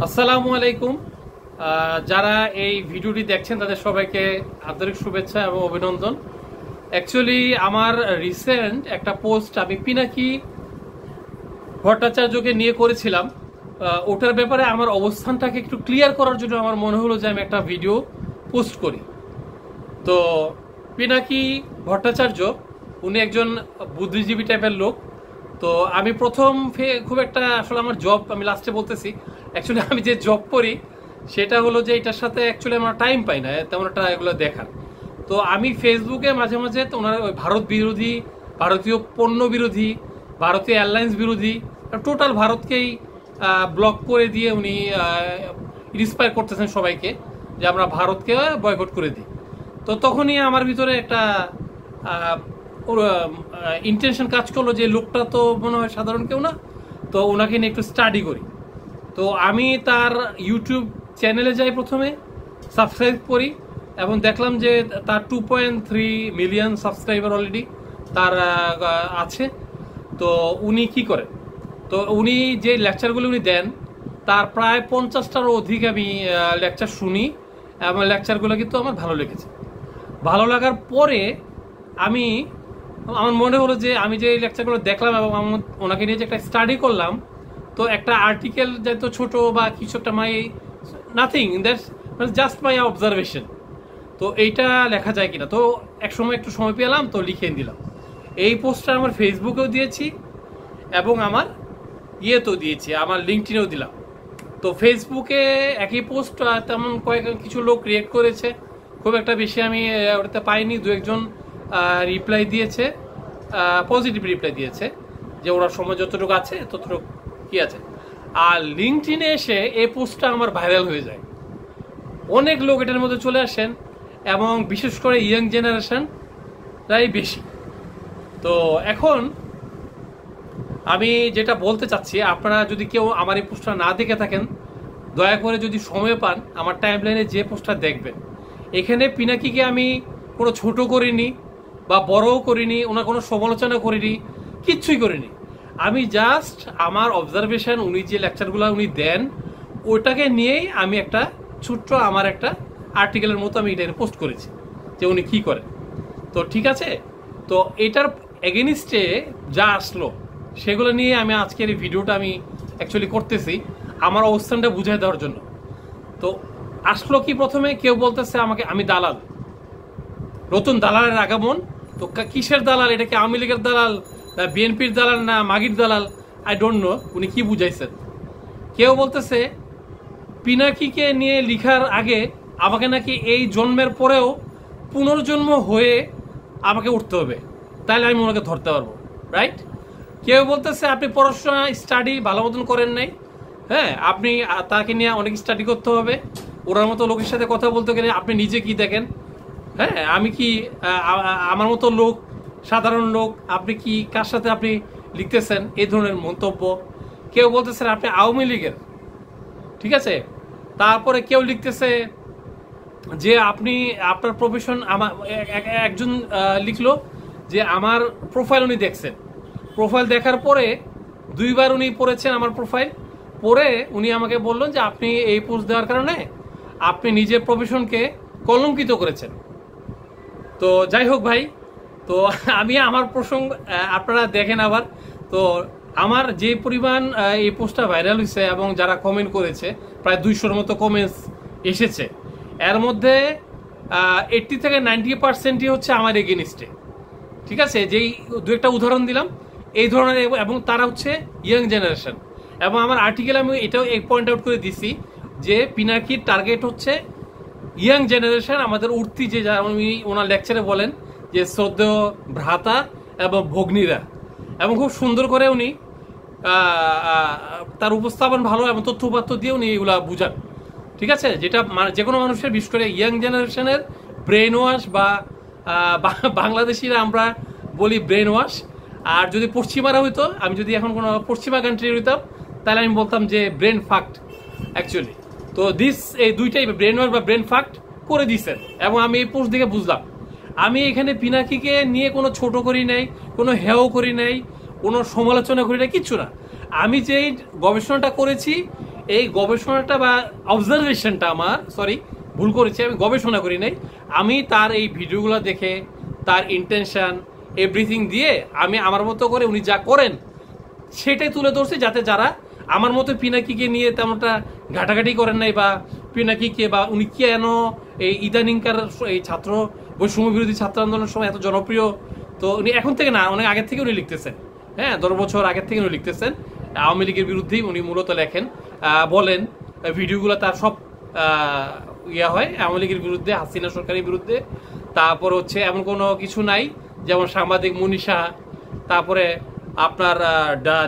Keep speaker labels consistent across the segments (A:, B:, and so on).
A: আসসালামু আলাইকুম। যারা এই ভিডিওটি দেখছেন তাদের সবাইকে আন্তরিক শুভেচ্ছা এবং অভিনন্দন। অ্যাকচুয়ালি আমার রিসেন্ট একটা পোস্ট আমি পিনাকি ভট্টাচার্যকে নিয়ে করেছিলাম। ওটার ব্যাপারে আমার অবস্থানটাকে একটু ক্লিয়ার করার জন্য আমার মনে হলো যে আমি একটা ভিডিও পোস্ট করি। তো পিনাকি ভট্টাচার্য উনি একজন বুদ্ধিজীবী টাইপের লোক। তো আমি প্রথম খুব একটা আসলে আমার জব আমি লাস্টে বলতেছি, অ্যাকচুয়ালি আমি যে জব করি সেটা হলো যে এটার সাথে অ্যাকচুয়ালি আমার টাইম পাই না তেমন একটা এগুলো দেখার। তো আমি ফেসবুকে মাঝে মাঝে ওনার ওই ভারত বিরোধী, ভারতীয় পণ্য বিরোধী, ভারতীয় এয়ারলাইন্স বিরোধী, টোটাল ভারতকেই ব্লক করে দিয়ে উনি ইন্সপায়ার করতেছেন সবাইকে যে আমরা ভারতকে বয়কট করে দিই। তো তখনই আমার ভিতরে একটা ইন্টেনশন কাজ করলো যে লোকটা তো মনে হয় সাধারণ কেউ না, তো ওনাকে নিয়ে একটু স্টাডি করি। তো আমি তার ইউটিউব চ্যানেলে যাই, প্রথমে সাবস্ক্রাইব করি এবং দেখলাম যে তার 2.3 মিলিয়ন সাবস্ক্রাইবার অলরেডি তার আছে। তো উনি কি করেন, তো উনি যে লেকচারগুলো উনি দেন তার প্রায় 50টারও অধিক আমি লেকচার শুনি এবং লেকচারগুলো কিন্তু আমার ভালো লেগেছে। ভালো লাগার পরে আমার মনে হলো যে আমি যে লেকচারগুলো দেখলাম এবং ওনাকে নিয়ে যে একটা স্টাডি করলাম, তো একটা আর্টিকেল যেহেতু ছোট বা কিছু একটা nothing that's just my observation, তো এইটা লেখা যায় কিনা। তো এক সময় একটু সময় পেলাম, তো লিখে দিলাম। এই পোস্টটা আমার ফেসবুকেও দিয়েছি এবং আমার ইয়েতেও দিয়েছি, আমার লিঙ্কডইনেও দিলাম। তো ফেসবুকে একই পোস্ট তেমন কিছু লোক রিয়েক্ট করেছে, খুব একটা বেশি আমি ওটাতে পাইনি। দু একজন রিপ্লাই দিয়েছে, পজিটিভ রিপ্লাই দিয়েছে যে ওরা সময় যতটুকু আছে ততটুকু কি আছে। আর লিঙ্কডইনে এসে এই পোস্টটা আমার ভাইরাল হয়ে যায়, অনেক লোক এটার মধ্যে চলে আসেন এবং বিশেষ করে ইয়াং জেনারেশনরাই বেশি। তো এখন আমি যেটা বলতে চাচ্ছি, আপনারা যদি কেউ আমার এই পোস্টটা না দেখে থাকেন, দয়া করে যদি সময় পান আমার টাইমলাইনে যে পোস্টটা দেখবেন। এখানে পিনাকিকে আমি কোনো ছোট করিনি বা বড়ও করিনি, ওনার কোনো সমালোচনা করিনি, কিচ্ছুই করিনি। আমি জাস্ট আমার অবজারভেশন, উনি যে লেকচারগুলো উনি দেন ওটাকে নিয়েই আমি একটা ছোট্ট আমার একটা আর্টিকেলের মতো আমি এটা পোস্ট করেছি যে উনি কি করেন। তো ঠিক আছে, তো এটার এগেনিস্টে যা আসলো সেগুলো নিয়ে আমি আজকের এই ভিডিওটা আমি অ্যাকচুয়ালি করতেছি আমার অবস্থানটা বুঝিয়ে দেওয়ার জন্য। তো আসলো কি, প্রথমে কেউ বলতেছে আমাকে আমি দালাল, নতুন দালালের আগমন। তো কিসের দালাল, এটা কি আওয়ামী লীগের দালাল না বিএনপির দালাল না মাগির দালাল, আই ডোন্ট নো উনি কি বুঝাইছেন। কেউ বলতেছে পিনাকিকে নিয়ে লিখার আগে আমাকে নাকি এই জন্মের পরেও পুনর্জন্ম হয়ে আমাকে উঠতে হবে, তাহলে আমি ওনাকে ধরতে পারবো, রাইট। কেউ বলতেছে আপনি পড়াশোনা স্টাডি ভালো মতন করেন নাই, হ্যাঁ আপনি তাকে নিয়ে অনেক স্টাডি করতে হবে, ওনার মতো লোকের সাথে কথা বলতে গেলে আপনি নিজে কি দেখেন, হ্যাঁ আমি কি আমার মতো লোক, সাধারণ লোক, আপনি কি কার সাথে আপনি লিখতেছেন, এই ধরনের মন্তব্য। কেউ বলতেছেন আপনি আওয়ামী লীগের, ঠিক আছে। তারপরে কেউ লিখতেছে যে আপনি আপনার প্রফেশন, একজন লিখলো যে আমার প্রোফাইল উনি দেখছেন, প্রোফাইল দেখার পরে 2বার উনি পড়েছেন আমার প্রোফাইল, পড়ে উনি আমাকে বললেন যে আপনি এই পোস্ট দেওয়ার কারণে আপনি নিজের প্রফেশনকে কলঙ্কিত করেছেন। তো যাই হোক ভাই, তো আমি আমার প্রসঙ্গ আপনারা দেখেন আবার। তো আমার যে পরিমাণ এই পোস্টটা ভাইরাল হয়েছে এবং যারা কমেন্ট করেছে প্রায় 200-র মতো কমেন্টস এসেছে, এর মধ্যে 80 থেকে 90% হচ্ছে আমার এগেনিস্টে, ঠিক আছে। যেই দু একটা উদাহরণ দিলাম এই ধরনের, এবং তারা হচ্ছে ইয়াং জেনারেশন। এবং আমার আর্টিকেল আমি এটাও পয়েন্ট আউট করে দিছি যে পিনাকির টার্গেট হচ্ছে ইয়াং জেনারেশন, আমাদের উঠতি যে উনি ওনার লেকচারে বলেন যে শ্রদ্ধেয় ভ্রাতা এবং ভগ্নীরা, এবং খুব সুন্দর করে উনি তার উপস্থাপন ভালো এবং তথ্যপাত্য দিয়ে উনি এগুলা বুঝান, ঠিক আছে। যেটা যে কোনো মানুষের, বিশেষ করে ইয়াং জেনারেশনের ব্রেন ওয়াশ, বা বাংলাদেশিরা আমরা বলি ব্রেন ওয়াশ। আর যদি পশ্চিমারা হইতো, আমি যদি এখন কোনো পশ্চিমা কান্ট্রি হইতাম তাহলে আমি বলতাম যে ব্রেন ফাক্ট অ্যাকচুয়ালি। তো এই দুইটাই ব্রেন ওয়াশ বা ব্রেন ফাক্ট করে দিচ্ছেন, এবং আমি এই পোস্ট দেখে বুঝলাম আমি এখানে পিনাকিকে নিয়ে কোনো ছোট করি নাই, কোনো হেও করি নাই, কোনো সমালোচনা করি নাই, কিচ্ছু না। আমি যে গবেষণাটা করেছি এই গবেষণাটা বা অবজারভেশনটা আমার, সরি ভুল করেছি, আমি গবেষণা করি নাই, আমি তার এই ভিডিওগুলো দেখে তার ইন্টেনশন এভরিথিং দিয়ে আমি আমার মতো করে উনি যা করেন সেটাই তুলে ধরছি, যাতে যারা আমার মতো পিনাকিকে নিয়ে তেমনটা ঘাটাঘাটি করেন নাই, বা পিনাকিকে বা উনি কেন এই ইদানিংকার এই ছাত্র বৈষম্য বিরোধী ছাত্র আন্দোলনের সময় এত জনপ্রিয়, তো উনি এখন থেকে না, অনেক আগের থেকে উনি লিখতেছেন, হ্যাঁ 10 বছর আগের থেকে উনি লিখতেছেন, আওয়ামী লীগের বিরুদ্ধেই উনি মূলত লেখেন, বলেন ভিডিওগুলো তার সব ইয়া হয় আওয়ামী লীগের বিরুদ্ধে, হাসিনা সরকারের বিরুদ্ধে। তারপর হচ্ছে এমন কোনো কিছু নাই, যেমন সাংবাদিক মনীষা, তারপরে আপনার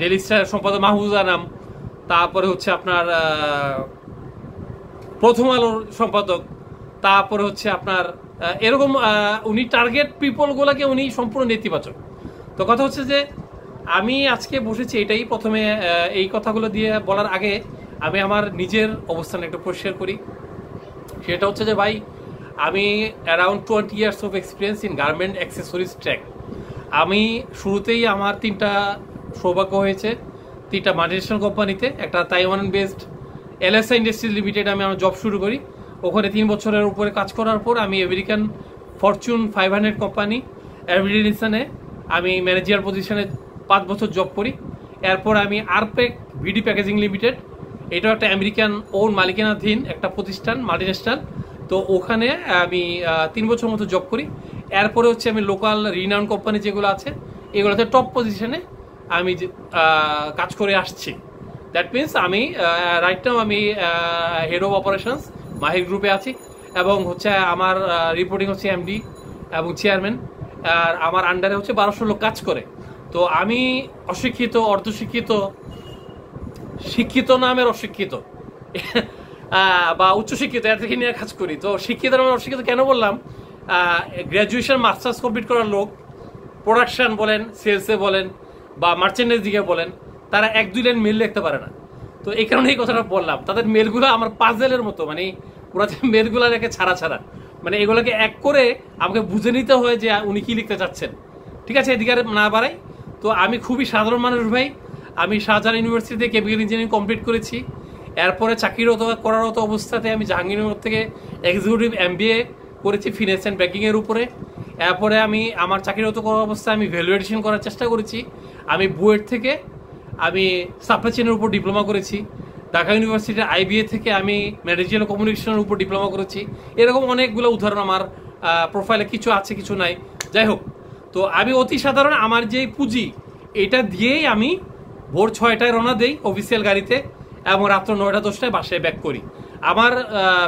A: ডেলি স্টার সম্পাদক মাহফুজ আনাম, তারপরে হচ্ছে আপনার প্রথম আলোর সম্পাদক, তারপরে হচ্ছে আপনার এরকম উনি টার্গেট পিপলগুলোকে উনি সম্পূর্ণ নেতিবাচক। তো কথা হচ্ছে যে আমি আজকে বসেছি এটাই প্রথমে এই কথাগুলো দিয়ে বলার আগে আমি আমার নিজের অবস্থান একটু পরিষ্কার করি। সেটা হচ্ছে যে ভাই, আমি around 20 years of experience in garment accessories track. আমি শুরুতেই আমার 3টা সৌভাগ্য হয়েছে, 3টা মাল্টিনেশনাল কোম্পানিতে। একটা Taiwan based LSI industries limited আমি আমার জব শুরু করি, ওখানে 3 বছরের উপরে কাজ করার পর আমি আমেরিকান ফরচুন 500 কোম্পানি এভিডেন্সনে আমি ম্যানেজার পজিশনে 5 বছর জব করি। এরপর আমি আরপেক ভিডি প্যাকেজিং লিমিটেড, এটাও একটা আমেরিকান ওন মালিকানাধীন একটা প্রতিষ্ঠান মাল্টিনেশনাল, তো ওখানে আমি 3 বছর মতো জব করি। এরপরে হচ্ছে আমি লোকাল রিনাউন্ড কোম্পানি যেগুলো আছে এগুলোতে টপ পজিশনে আমি কাজ করে আসছি। দ্যাট মিনস আমি রাইট নাও আমি হেড অফ অপারেশনস মাহির গ্রুপে আছি, এবং হচ্ছে আমার রিপোর্টিং হচ্ছে এমডি এবং চেয়ারম্যান, আর আমার আন্ডারে হচ্ছে 1200 লোক কাজ করে। তো আমি অশিক্ষিত, অর্ধশিক্ষিত, শিক্ষিত নামের অশিক্ষিত বা উচ্চশিক্ষিত এর থেকে নিয়ে কাজ করি। তো শিক্ষিত নামের অশিক্ষিত কেন বললাম, গ্র্যাজুয়েশন মাস্টার্স কমপ্লিট করার লোক প্রোডাকশন বলেন, সেলসে বলেন বা মার্চেন্ডাইজ দিকে বলেন, তারা 1-2 লাইন মেল লিখতে পারে না। তো এই কারণে এই কথাটা বললাম, তাদের মেলগুলো আমার পাজেলের মতো, মানে ওরা মেলগুলো রেখে ছাড়া ছাড়া, মানে এগুলোকে এক করে আমাকে বুঝে নিতে হয় যে উনি কি লিখতে চাচ্ছেন। ঠিক আছে, এদিকে না বাড়াই। তো আমি খুবই সাধারণ মানুষ ভাই, আমি শাহজাহান ইউনিভার্সিটিতে কেমিক্যাল ইঞ্জিনিয়ারিং কমপ্লিট করেছি। এরপরে চাকরিরত করারত অবস্থাতে আমি জাহাঙ্গীরনগর থেকে এক্সিকিউটিভ এমবিএ করেছি ফিনান্স অ্যান্ড ব্যাংকিংয়ের উপরে। এরপরে আমি আমার চাকরিরত করার অবস্থায় আমি ভ্যালুয়েশন করার চেষ্টা করেছি। আমি বুয়েট থেকে আমি সাপ্লাই চেনের উপর ডিপ্লোমা করেছি। ঢাকা ইউনিভার্সিটির আইবিএ থেকে আমি ম্যানেজারিয়াল কমিউনিকেশনের উপর ডিপ্লোমা করেছি। এরকম অনেকগুলো উদাহরণ আমার প্রোফাইলে কিছু আছে, কিছু নাই, যাই হোক। তো আমি অতি সাধারণ, আমার যে পুঁজি এটা দিয়েই আমি ভোর 6টায় রওনা দেই অফিসিয়াল গাড়িতে, এবং রাত্র 9টা-10টায় বাসায় ব্যাক করি। আমার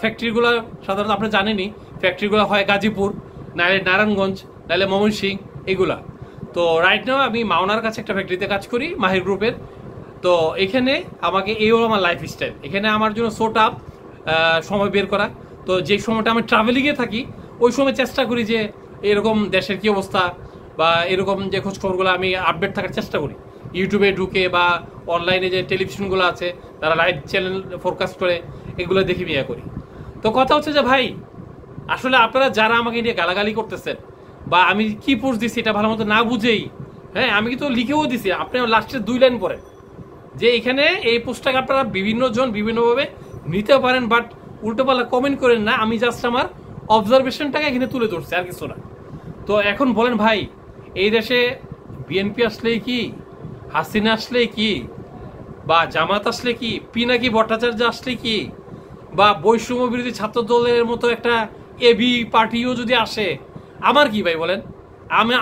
A: ফ্যাক্টরিগুলো সাধারণত আপনি জানেনই, ফ্যাক্টরিগুলো হয় গাজীপুর, নাহলে নারায়ণগঞ্জ, নাহলে ময়মনসিংহ, এগুলা। তো রাইট নাও আমি মাওনার কাছে একটা ফ্যাক্টরিতে কাজ করি মাহির গ্রুপের। তো এখানে আমাকে এই হলো আমার লাইফ স্টাইল। এখানে আমার জন্য সোটা সময় বের করা। তো যে সময়টা আমি ট্রাভেলিংয়ে থাকি ওই সময় চেষ্টা করি যে এরকম দেশের কি অবস্থা বা এরকম যে খোঁজ খবরগুলো আমি আপডেট থাকার চেষ্টা করি। ইউটিউবে ঢুকে বা অনলাইনে যে টেলিভিশনগুলো আছে তারা লাইভ চ্যানেল ফোরকাস্ট করে, এগুলো দেখি বিয়ে করি। তো কথা হচ্ছে যে ভাই, আসলে আপনারা যারা আমাকে নিয়ে গালাগালি করতেছেন বা আমি কি পোস্ট দিছি এটা ভালো মতো না বুঝেই, হ্যাঁ আমি কিন্তু লিখেও দিছি, আপনি লাস্টের 2 লাইন পড়েন যে এখানে এই পোস্টটাকে আপনারা বিভিন্ন জন বিভিন্নভাবে নিতে পারেন, বাট উল্টোপাল্টা কমেন্ট করেন না। আমি জাস্ট আমার অবজারভেশনটাকে এখানে তুলে ধরছি, আর কিছু না। তো এখন বলেন ভাই, এই দেশে বিএনপি আসলেই কি, হাসিনা আসলে কি, বা জামাত আসলে কি, পিনাকি ভট্টাচার্য আসলে কি, বা বৈষম্য বিরোধী ছাত্র দলের মতো একটা এবি পার্টিও যদি আসে, আমার কি ভাই বলেন?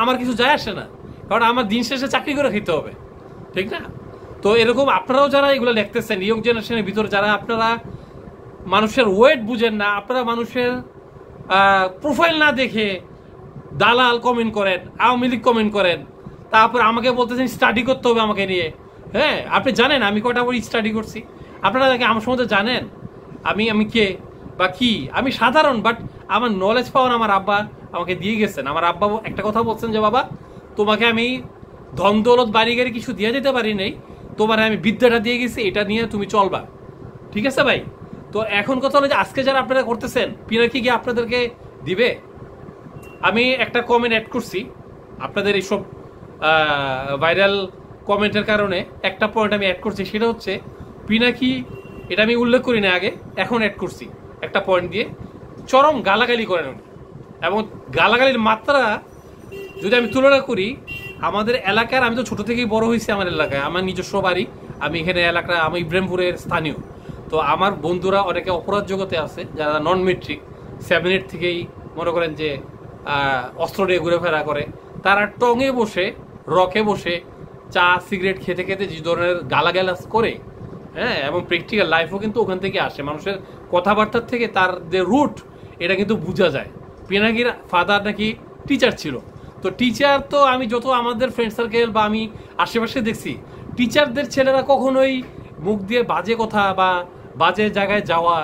A: আমার কিছু যায় আসে না, কারণ আমার দিন শেষে চাকরি করে খেতে হবে, ঠিক না? তো এরকম আপনারাও যারা এগুলো লিখতেছেন, ইয়ং জেনারেশনের ভিতরে যারা আপনারা মানুষের ওয়েট বুঝেন না, আপনারা মানুষের প্রোফাইল না দেখে দালাল কমেন্ট করেন, আওয়ামী লীগ কমেন্ট করেন, তারপর আমাকে বলতেছেন স্টাডি করতে হবে আমাকে নিয়ে। হ্যাঁ, আপনি জানেন আমি কটা বই স্টাডি করছি? আপনারা আমার সম্বন্ধে জানেন আমি কে বা কি? আমি সাধারণ, বাট আমার নলেজ পাওয়ার আমার আব্বা আমাকে দিয়ে গেছেন। আমার আব্বা একটা কথা বলছেন যে বাবা, তোমাকে আমি ধন দৌলত বাড়ি গাড়ি কিছু দিয়ে যেতে পারি নাই, তোমার আমি বিদ্যাটা দিয়ে গেছি, এটা নিয়ে তুমি চলবা, ঠিক আছে ভাই? তো এখন কথা হলো যে আজকে যারা আপনারা করতেছেন, পিনাকি কি আপনাদেরকে দিবে? আমি একটা কমেন্ট অ্যাড করছি আপনাদের এইসব ভাইরাল কমেন্টের কারণে, একটা পয়েন্ট আমি অ্যাড করছি, সেটা হচ্ছে পিনাকি এটা আমি উল্লেখ করি না আগে, এখন অ্যাড করছি একটা পয়েন্ট দিয়ে। চরম গালাগালি করেন উনি, এবং গালাগালির মাত্রা যদি আমি তুলনা করি আমাদের এলাকার, আমি তো ছোট থেকেই বড় হয়েছি আমার এলাকায়, আমার নিজস্ব বাড়ি, আমি এখানে এলাকা, আমি ইব্রাহিমপুরের স্থানীয়। তো আমার বন্ধুরা অনেকে অপরাধ জগতে আছে যারা নন মেট্রিক 7-8 থেকেই মনে করেন যে অস্ত্র নিয়ে ঘুরেফেরা করে, তারা টঙে বসে রকে বসে চা সিগারেট খেতে খেতে যে ধরনের গালাগালাজ করে, হ্যাঁ, এবং প্র্যাকটিক্যাল লাইফও কিন্তু ওখান থেকে আসে, মানুষের কথাবার্তার থেকে তার যে রুট এটা কিন্তু বোঝা যায়। পিনাকির ফাদার নাকি টিচার ছিল, তো টিচার তো আমি যত আমাদের ফ্রেন্ড সার্কেল বা আমি আশেপাশে দেখছি, টিচারদের ছেলেরা কখনোই মুখ দিয়ে বাজে কথা বা বাজে জায়গায় যাওয়া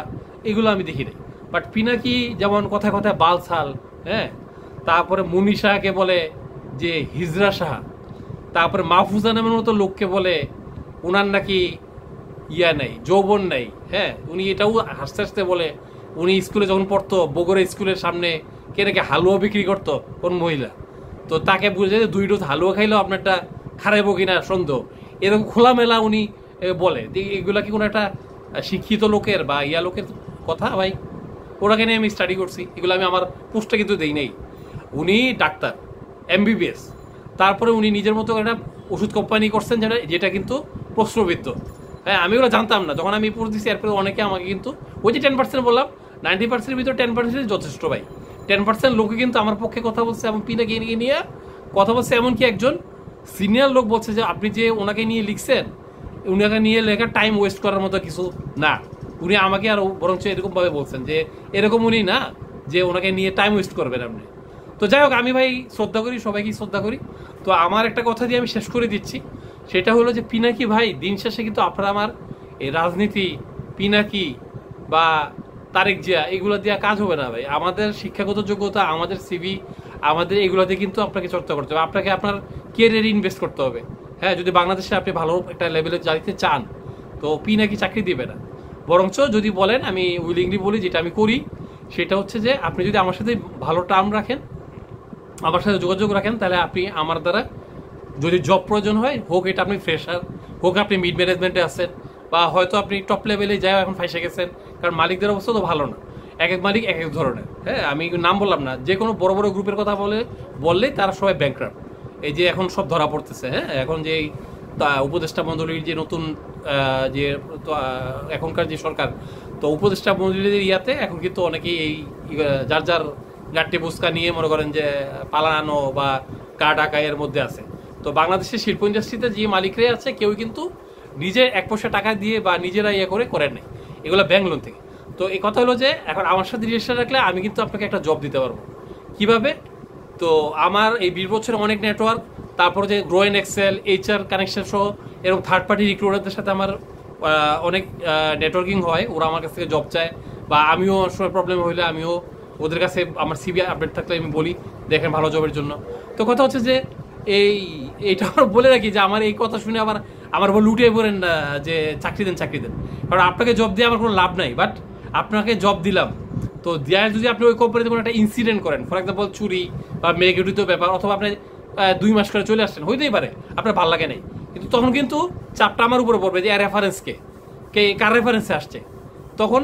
A: এগুলো আমি দেখি নাই। বাট পিনাকি যেমন কথায় কথায় বালছাল, হ্যাঁ, তারপরে মুনিশাহকে বলে যে হিজরা শাহ, তারপরে মাহফুজা নামের মতো লোককে বলে ওনার নাকি ইয়া নাই, যৌবন নাই, হ্যাঁ, উনি এটাও হাসতে হাসতে বলে উনি স্কুলে যখন পড়তো বগুড়া স্কুলের সামনে কে নাকি হালুয়া বিক্রি করতো কোন মহিলা, তো তাকে বুঝে যে 2 ডোজ হালুয়া খাইলেও আপনারটা খারাইবো কিনা সন্দেহ, এরকম খোলামেলা উনি বলে। এগুলা কি কোনো একটা শিক্ষিত লোকের বা ইয়া লোকের কথা ভাই? ওনাকে নিয়ে আমি স্টাডি করছি, এগুলো আমি আমার পোস্টে কিন্তু দেই নাই। উনি ডাক্তার MBBS, তারপরে উনি নিজের মতো একটা ওষুধ কোম্পানি করছেন যেটা কিন্তু প্রশ্নবিদ্ধ। হ্যাঁ, আমি ওগুলো জানতাম না, যখন আমি পড়ে দিচ্ছি এরপরে অনেকে আমাকে কিন্তু ওই যে 10% বললাম, 90%-এর ভিতরে 10% যথেষ্ট ভাই। 10% লোকে কিন্তু আমার পক্ষে কথা বলছে এবং পিনাকে নিয়ে কথা বলছে। এমনকি একজন সিনিয়র লোক বলছে যে আপনি যে ওনাকে নিয়ে লিখছেন, ওনাকে নিয়ে লেখা টাইম ওয়েস্ট করার মতো কিছু না। উনি আমাকে আর বরঞ্চ এরকমভাবে বলছেন যে এরকম উনি না যে ওনাকে নিয়ে টাইম ওয়েস্ট করবেন আপনি। তো যাই হোক, আমি ভাই শ্রদ্ধা করি, সবাইকেই শ্রদ্ধা করি। তো আমার একটা কথা দিয়ে আমি শেষ করে দিচ্ছি, সেটা হলো যে পিনাকি ভাই, দিন শেষে কিন্তু আপনারা আমার এই রাজনীতি, পিনাকি বা তারেক জিয়া এগুলো দিয়ে কাজ হবে না ভাই। আমাদের শিক্ষাগত যোগ্যতা, আমাদের সিভি, আমাদের এগুলোতে কিন্তু আপনাকে চর্চা করতে হবে, আপনাকে আপনার কেরিয়ারে ইনভেস্ট করতে হবে। হ্যাঁ, যদি বাংলাদেশে আপনি ভালো একটা লেভেলে যাইতে চান তো পিনাকি চাকরি দিবে না। বরঞ্চ যদি বলেন, আমি উইলিংলি বলি যেটা আমি করি, সেটা হচ্ছে যে আপনি যদি আমার সাথে ভালো টার্ম রাখেন, আমার সাথে যোগাযোগ রাখেন, তাহলে আপনি আমার দ্বারা যদি জব প্রয়োজন হয়, হোক এটা আপনি ফ্রেশার, হোক আপনি মিড ম্যানেজমেন্টে আছেন, বা হয়তো আপনি টপ লেভেলে যাই এখন ফাইসে গেছেন, কারণ মালিকদের অবস্থা তো ভালো না, এক এক মালিক এক এক ধরনের। হ্যাঁ, আমি নাম বললাম না, যে কোনো বড় বড় গ্রুপের কথা বললেই তারা সবাই ব্যাংকরাপ্ট। এই যে এখন সব ধরা পড়তেছে, হ্যাঁ, এখন যে উপদেষ্টা মণ্ডলীর যে নতুন যে এখনকার যে সরকার, তো উপদেষ্টা মণ্ডলীর ইয়াতে এখন কিন্তু অনেকেই এই যার যার গাট্টি বুস্কা নিয়ে মনে করেন যে পালানো বা কার্ড আঁকাইয়ের মধ্যে আছে। তো বাংলাদেশের শিল্প ইন্ডাস্ট্রিতে যে মালিকরাই আছে, কেউ কিন্তু নিজে 1 পয়সা টাকা দিয়ে বা নিজেরা ইয়ে করেন নাই, এগুলো ব্যাংক লোন থেকে। তো এই কথা হলো যে এখন আমার সাথে রিলেশন রাখলে আমি কিন্তু আপনাকে একটা জব দিতে পারবো। কিভাবে? তো আমার এই 20 বছরে অনেক নেটওয়ার্ক, তারপরে যে গ্রোয়েন এক্সেল, HR কানেকশন সহ এরকম থার্ড পার্টি রিক্রুটারদের সাথে আমার অনেক নেটওয়ার্কিং হয়, ওরা আমার কাছ থেকে জব চায়, বা আমিও সময় প্রবলেম হইলে আমিও ওদের কাছে আমার সিভি আপডেট থাকলে আমি বলি দেখেন ভালো জবের জন্য। তো কথা হচ্ছে যে এইটা আমার বলে রাখি যে আমার এই কথা শুনে আবার আমার উপর লুটিয়ে পড়েন যে চাকরি দেন, কারণ আপনাকে জব দিয়ে আমার কোনো লাভ নাই। বাট আপনাকে জব দিলাম, তো দেওয়ার যদি আপনি ওই কোম্পানিতে কোনো একটা ইনসিডেন্ট করেন, ফর এক্সাম্পল চুরি বা মেয়েগঠিত ব্যাপার, অথবা আপনি 2 মাস করে চলে আসছেন, হইতেই পারে আপনার ভালো লাগে নাই, কিন্তু তখন কিন্তু চাপটা আমার উপরে পড়বে যে রেফারেন্সকে কার রেফারেন্সে আসছে, তখন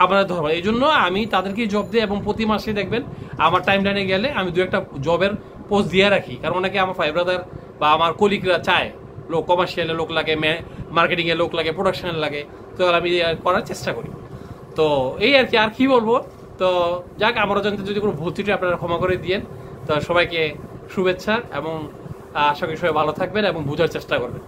A: আমরা ধরবো। এই জন্য আমি তাদেরকে জব দিই, এবং প্রতি মাসে দেখবেন আমার টাইম লাইনে গেলে আমি 2-1টা জবের পোস্ট দিয়ে রাখি, কারণ অনেকে আমার ভাই ব্রাদার বা আমার কলিগরা চায় লোক, কমার্শিয়ালের লোক লাগে, মার্কেটিংয়ের লোক লাগে, প্রোডাকশনের লাগে, তো আমি করার চেষ্টা করি। তো এই আর কি, আর কি বলবো। তো যাক, আমার জানতে যদি কোনো ভুল ত্রুটি আপনারা ক্ষমা করে দিয়েন। তো সবাইকে শুভেচ্ছা, এবং আশা করি সবাই ভালো থাকবেন এবং বোঝার চেষ্টা করবেন।